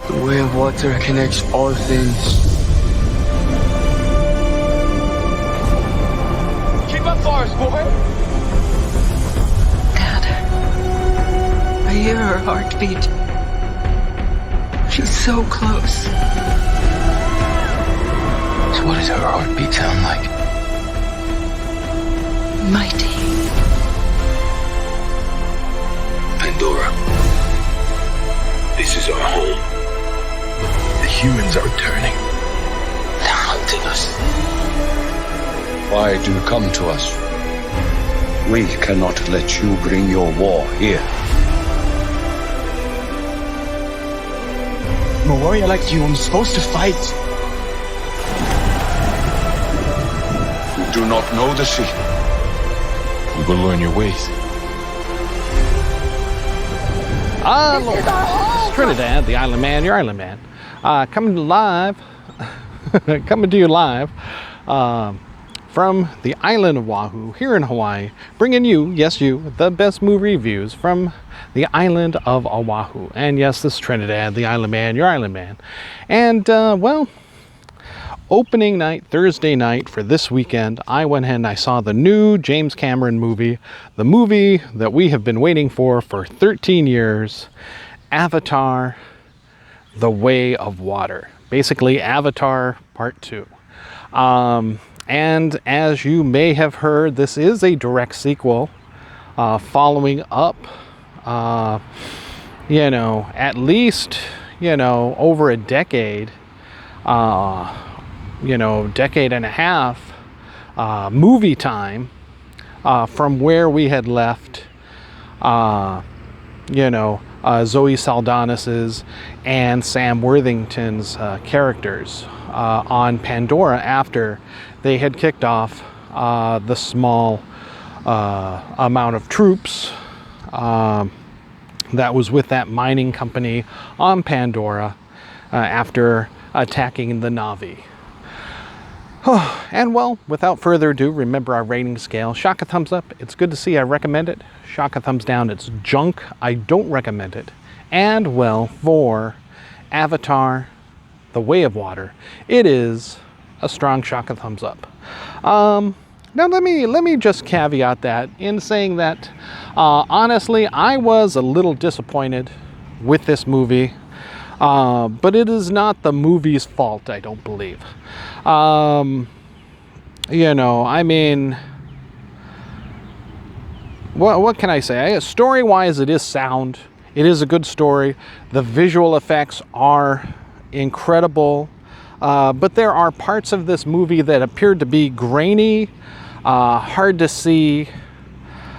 The way of water connects all things. Keep up for us, boy! Dad, I hear her heartbeat. She's so close. So what does her heartbeat sound like? Mighty. Pandora. This is our home. The humans are returning. They're hunting us. Why do you come to us? We cannot let you bring your war here. I'm a warrior like you. I'm supposed to fight. You do not know the sea. We will learn your ways. It's Trinidad, the Island Man, your Island Man, coming to you live from the island of Oahu, here in Hawaii, bringing you, yes you, the best movie reviews from the island of Oahu. And yes, this is Trinidad, the Island Man, your Island Man. And, well, opening night, Thursday night for this weekend, I went ahead and I saw the new James Cameron movie, the movie that we have been waiting for 13 years, Avatar, The Way of Water. Basically, Avatar Part 2. And as you may have heard, this is a direct sequel, following up, at least, over a decade, decade and a half movie time from where we had left, Zoe Saldana's and Sam Worthington's characters on Pandora after they had kicked off the small amount of troops that was with that mining company on Pandora after attacking the Na'vi. And well, without further ado, remember our rating scale. Shock a thumbs up. It's good to see. I recommend it. Shock a thumbs down. It's junk. I don't recommend it. And well, for Avatar, The Way of Water, it is a strong shock a thumbs up. Now let me just caveat that in saying that honestly, I was a little disappointed with this movie. But it is not the movie's fault, I don't believe. I mean, what can I say? Story-wise, it is sound. It is a good story. The visual effects are incredible. But there are parts of this movie that appeared to be grainy, hard to see.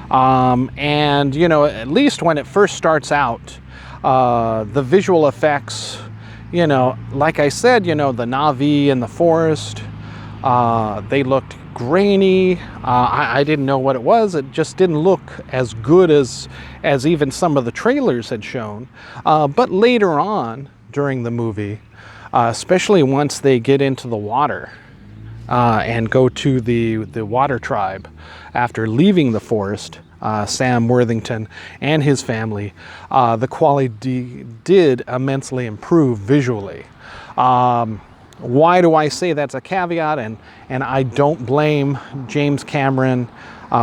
And, at least when it first starts out, the visual effects, like I said, the Na'vi in the forest, they looked grainy. I didn't know what it was. It just didn't look as good as even some of the trailers had shown. But later on during the movie, especially once they get into the water and go to the water tribe after leaving the forest, Sam Worthington and his family, the quality did immensely improve visually. Why do I say that's a caveat? And I don't blame James Cameron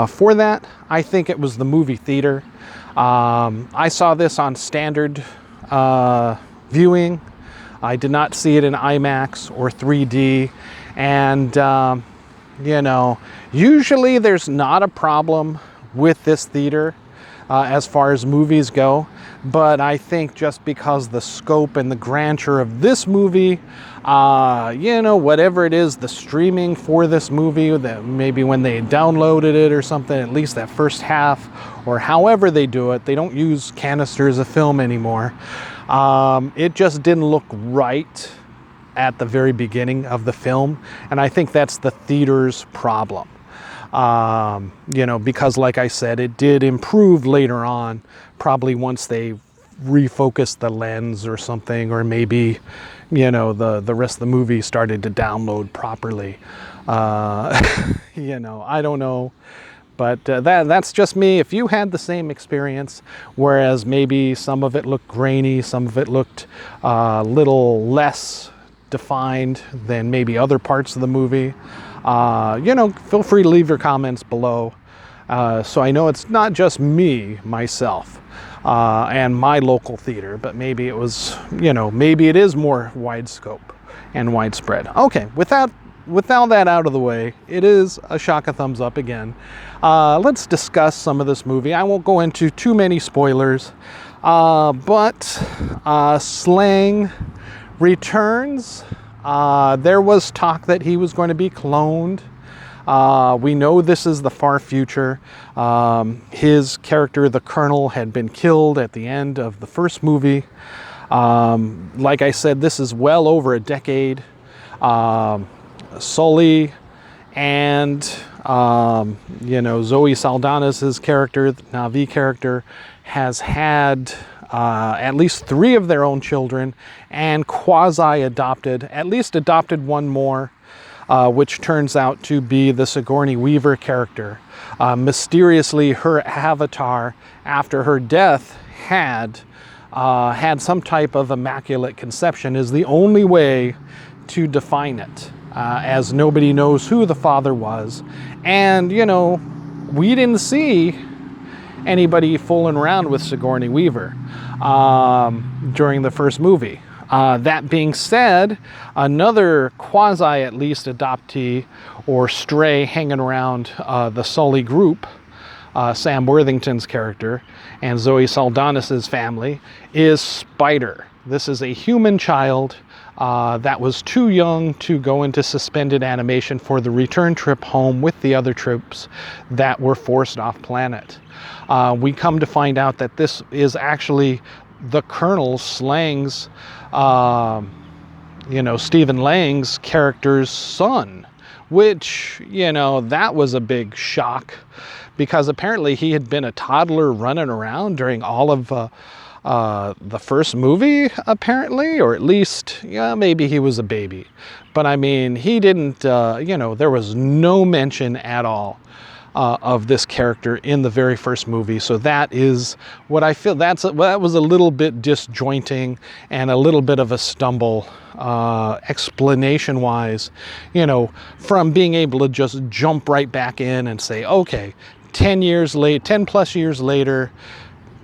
for that. I think it was the movie theater. I saw this on standard viewing. I did not see it in IMAX or 3D. And, usually there's not a problem with this theater as far as movies go, but I think just because the scope and the grandeur of this movie, whatever it is, the streaming for this movie, that maybe when they downloaded it or something, at least that first half, or however they do it, they don't use canisters of film anymore. It just didn't look right at the very beginning of the film, and I think that's the theater's problem. Because like I said, it did improve later on, probably once they refocused the lens or something, or maybe, the rest of the movie started to download properly. I don't know, But that's just me. If you had the same experience, whereas maybe some of it looked grainy, some of it looked a little less defined than maybe other parts of the movie, feel free to leave your comments below. So I know it's not just me, myself, and my local theater, but maybe it was, maybe it is more wide scope and widespread. Okay, with all that out of the way, it is a shock a thumbs up again. Let's discuss some of this movie. I won't go into too many spoilers, but Slang returns. There was talk that he was going to be cloned. We know this is the far future. His character, the Colonel, had been killed at the end of the first movie. Like I said, this is well over a decade. Sully and Zoe Saldana's character, the Na'vi character, has had at least 3 of their own children and quasi-adopted, at least adopted one more, which turns out to be the Sigourney Weaver character. Mysteriously, her avatar after her death had some type of immaculate conception is the only way to define it. As nobody knows who the father was. And, we didn't see anybody fooling around with Sigourney Weaver during the first movie. That being said, another quasi, at least, adoptee or stray hanging around the Sully group, Sam Worthington's character, and Zoe Saldana's family, is Spider. This is a human child that was too young to go into suspended animation for the return trip home with the other troops that were forced off planet. We come to find out that this is actually the Colonel Slang's, Stephen Lang's character's son, which, that was a big shock because apparently he had been a toddler running around during all of the first movie, apparently, or at least, maybe he was a baby. But I mean, he didn't, there was no mention at all of this character in the very first movie. So that is what I feel, that was a little bit disjointing and a little bit of a stumble, explanation-wise, from being able to just jump right back in and say, okay, 10 plus years later,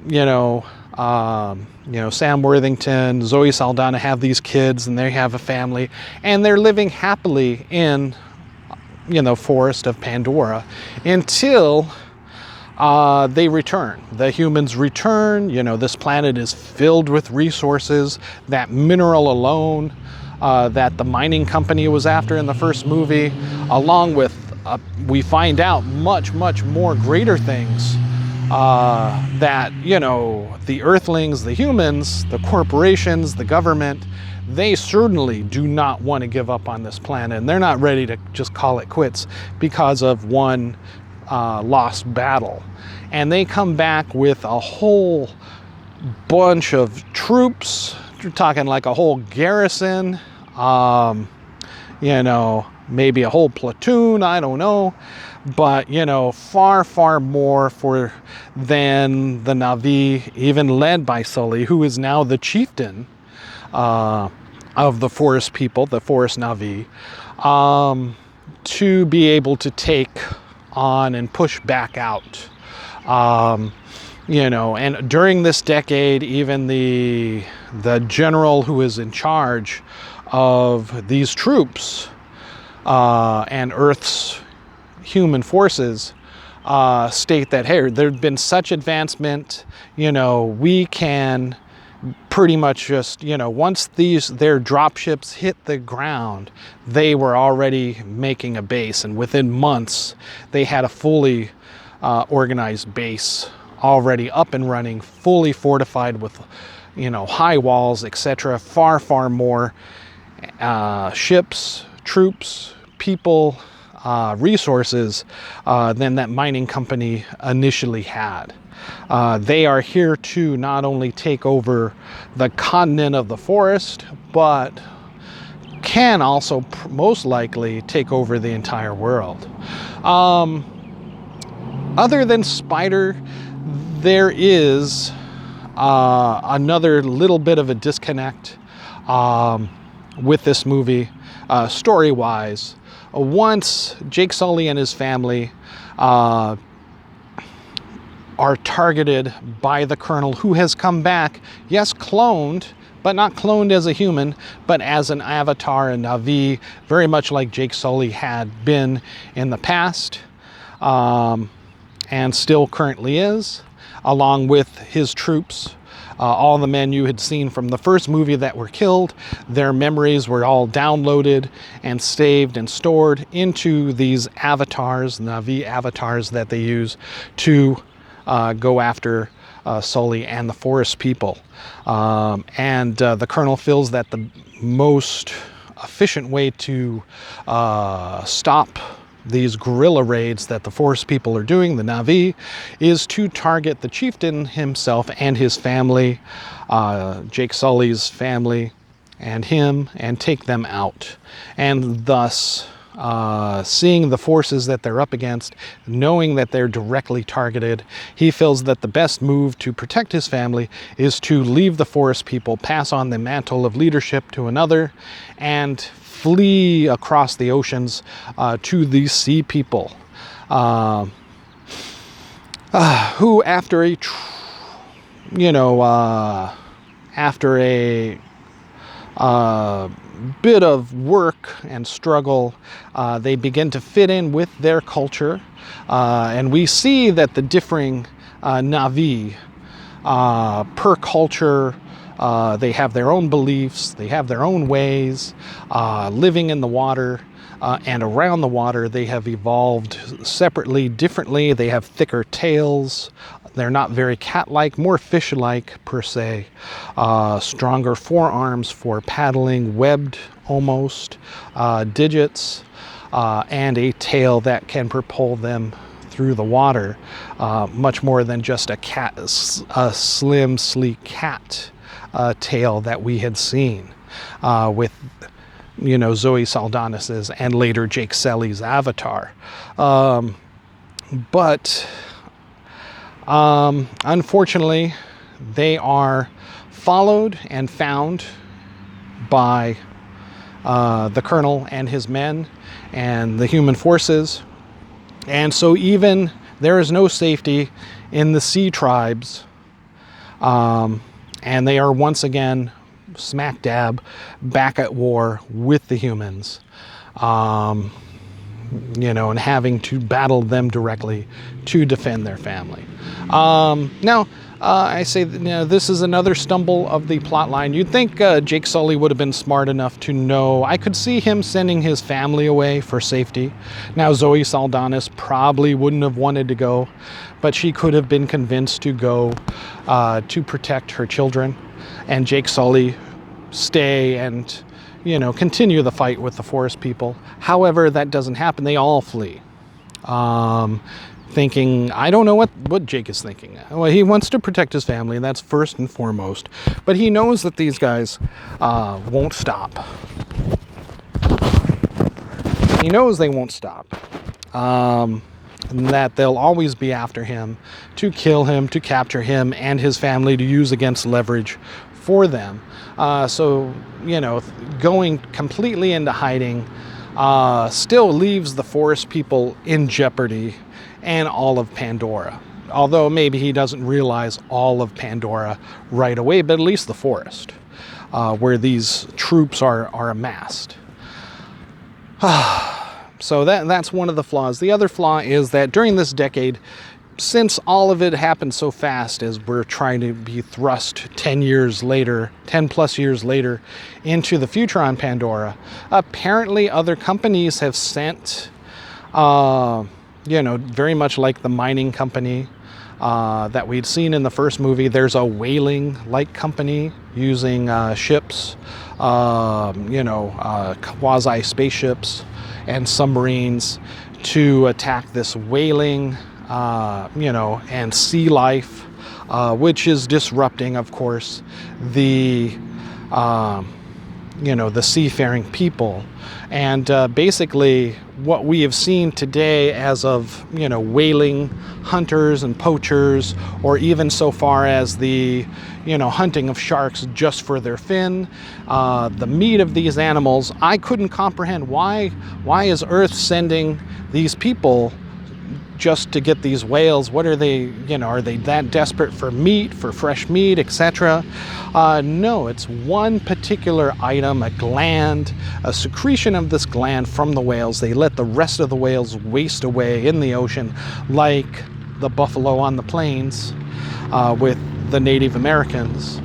Sam Worthington, Zoe Saldana have these kids and they have a family and they're living happily in, Forest of Pandora until they return. The humans return. This planet is filled with resources. That mineral alone that the mining company was after in the first movie, along with, we find out much, much more greater things that, the Earthlings, the humans, the corporations, the government, they certainly do not want to give up on this planet. And they're not ready to just call it quits because of one lost battle. And they come back with a whole bunch of troops. You're talking like a whole garrison, maybe a whole platoon, I don't know. But, far, far more than the Na'vi, even led by Sully, who is now the chieftain of the forest people, the forest Na'vi, to be able to take on and push back out. And during this decade, even the general who is in charge of these troops and Earth's human forces state that, hey, there's been such advancement, we can pretty much just, once their drop ships hit the ground, they were already making a base, and within months they had a fully organized base already up and running, fully fortified with, high walls, etc. Far, far more ships, troops, people, resources than that mining company initially had. They are here to not only take over the continent of the forest, but can also most likely take over the entire world. Other than Spider, there is another little bit of a disconnect with this movie, story-wise. Once Jake Sully and his family are targeted by the Colonel, who has come back, yes, cloned, but not cloned as a human, but as an avatar, a Na'vi, very much like Jake Sully had been in the past, and still currently is, along with his troops. All the men you had seen from the first movie that were killed, their memories were all downloaded and saved and stored into these avatars, Na'vi avatars that they use to go after Sully and the forest people. And the Colonel feels that the most efficient way to stop these guerrilla raids that the forest people are doing, the Na'vi, is to target the chieftain himself and his family, Jake Sully's family and him, and take them out. And thus, seeing the forces that they're up against, knowing that they're directly targeted, he feels that the best move to protect his family is to leave the forest people, pass on the mantle of leadership to another, and flee across the oceans to these sea people, who after a bit of work and struggle, they begin to fit in with their culture, and we see that the differing Na'vi per culture, they have their own beliefs, they have their own ways, living in the water and around the water. They have evolved separately, differently. They have thicker tails. They're not very cat-like, more fish-like per se. Stronger forearms for paddling, webbed almost, digits, and a tail that can propel them through the water, much more than just a slim, sleek cat tail that we had seen with Zoe Saldana's and later Jake Sully's avatar. But unfortunately, they are followed and found by the Colonel and his men and the human forces. And so even there is no safety in the sea tribes, and they are once again smack dab back at war with the humans, and having to battle them directly to defend their family. Now, I say that, this is another stumble of the plot line. You'd think Jake Sully would have been smart enough to know. I could see him sending his family away for safety. Now, Zoe Saldana probably wouldn't have wanted to go, but she could have been convinced to go to protect her children, and Jake Sully stay and continue the fight with the forest people. However, that doesn't happen. They all flee. Thinking, I don't know what Jake is thinking. Well, he wants to protect his family, and that's first and foremost. But he knows that these guys won't stop. He knows they won't stop. And that they'll always be after him, to kill him, to capture him and his family, to use against leverage for them. So, going completely into hiding still leaves the forest people in jeopardy, and all of Pandora. Although maybe he doesn't realize all of Pandora right away, but at least the forest, where these troops are amassed. So that's one of the flaws. The other flaw is that during this decade, since all of it happened so fast, as we're trying to be thrust 10 plus years later into the future on Pandora, apparently other companies have sent, very much like the mining company that we'd seen in the first movie. There's a whaling-like company using ships, quasi spaceships and submarines to attack this whaling, and sea life, which is disrupting, of course, the the seafaring people. And basically what we have seen today as of, whaling hunters and poachers, or even so far as the, hunting of sharks just for their fin, the meat of these animals, I couldn't comprehend why is Earth sending these people just to get these whales? What are they, are they that desperate for meat, for fresh meat, etc.? No, it's one particular item, a gland, a secretion of this gland from the whales. They let the rest of the whales waste away in the ocean, like the buffalo on the plains with the Native Americans.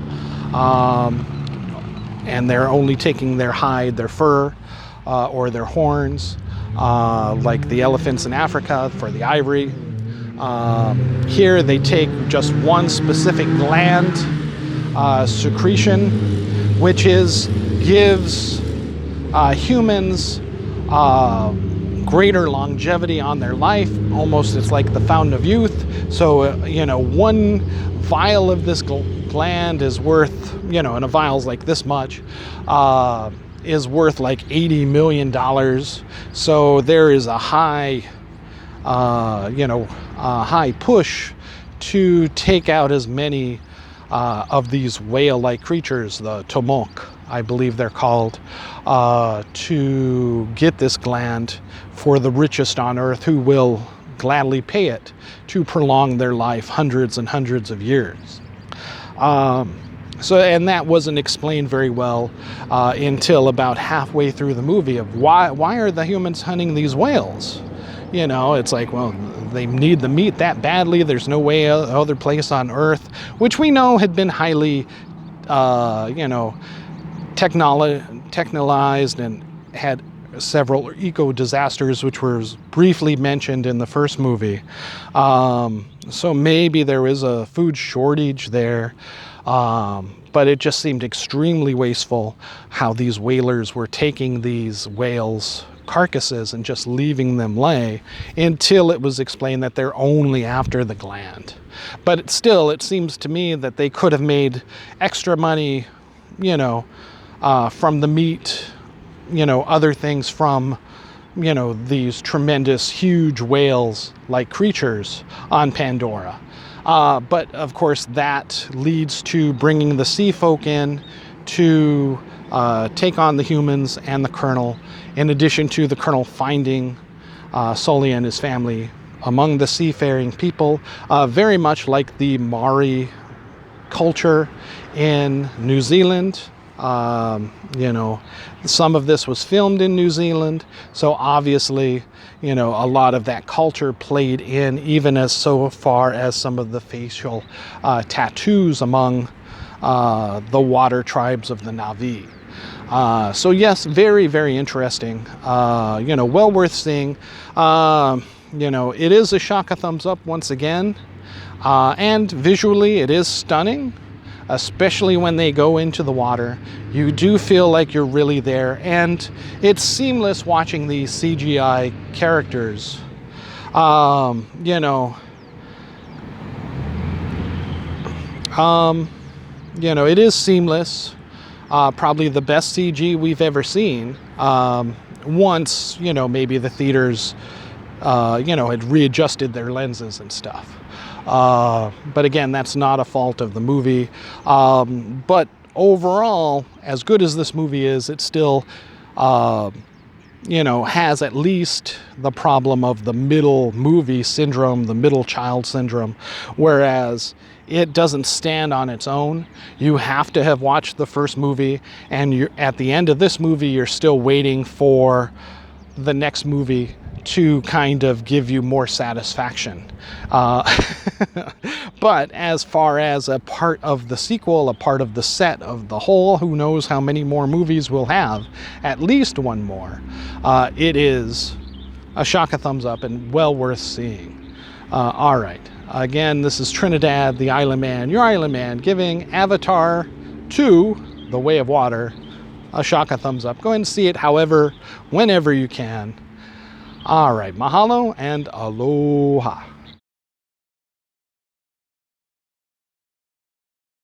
And they're only taking their hide, their fur, or their horns, like the elephants in Africa for the ivory. Here they take just one specific gland secretion, which gives humans greater longevity on their life. Almost, it's like the fountain of youth. So one vial of this gland is worth, and a vial's like this much, is worth like $80 million. So there is a high push to take out as many of these whale-like creatures, the tomok, I believe they're called, to get this gland for the richest on Earth, who will gladly pay it to prolong their life hundreds and hundreds of years. And that wasn't explained very well until about halfway through the movie, of why are the humans hunting these whales? It's like, well, they need the meat that badly. There's no way other place on Earth, which we know had been highly, technologized and had several eco disasters, which was briefly mentioned in the first movie. So maybe there is a food shortage there. But it just seemed extremely wasteful how these whalers were taking these whales' carcasses and just leaving them lay, until it was explained that they're only after the gland. But still, it seems to me that they could have made extra money, from the meat, other things from, these tremendous, huge whales-like creatures on Pandora. But of course that leads to bringing the sea folk in to take on the humans and the Colonel, in addition to the Colonel finding Sully and his family among the seafaring people, very much like the Maori culture in New Zealand. Some of this was filmed in New Zealand, so obviously, a lot of that culture played in, even as so far as some of the facial tattoos among the water tribes of the Na'vi. So yes, very, very interesting. Well worth seeing. It is a shock a thumbs up once again, and visually it is stunning. Especially when they go into the water, you do feel like you're really there, and it's seamless watching these CGI characters. It is seamless. Probably the best CG we've ever seen. Once, maybe the theaters, had readjusted their lenses and stuff. But again, that's not a fault of the movie. But overall, as good as this movie is, it still, has at least the problem of the middle movie syndrome, the middle child syndrome, whereas it doesn't stand on its own. You have to have watched the first movie, and at the end of this movie, you're still waiting for the next movie to kind of give you more satisfaction. But as far as a part of the sequel, a part of the set of the whole, who knows how many more movies we'll have, at least one more, it is a shock a thumbs up and well worth seeing. All right. Again, this is Trinidad, the Island Man, your Island Man, giving Avatar 2, The Way of Water, a shock a thumbs up. Go ahead and see it whenever you can. All right, mahalo and aloha.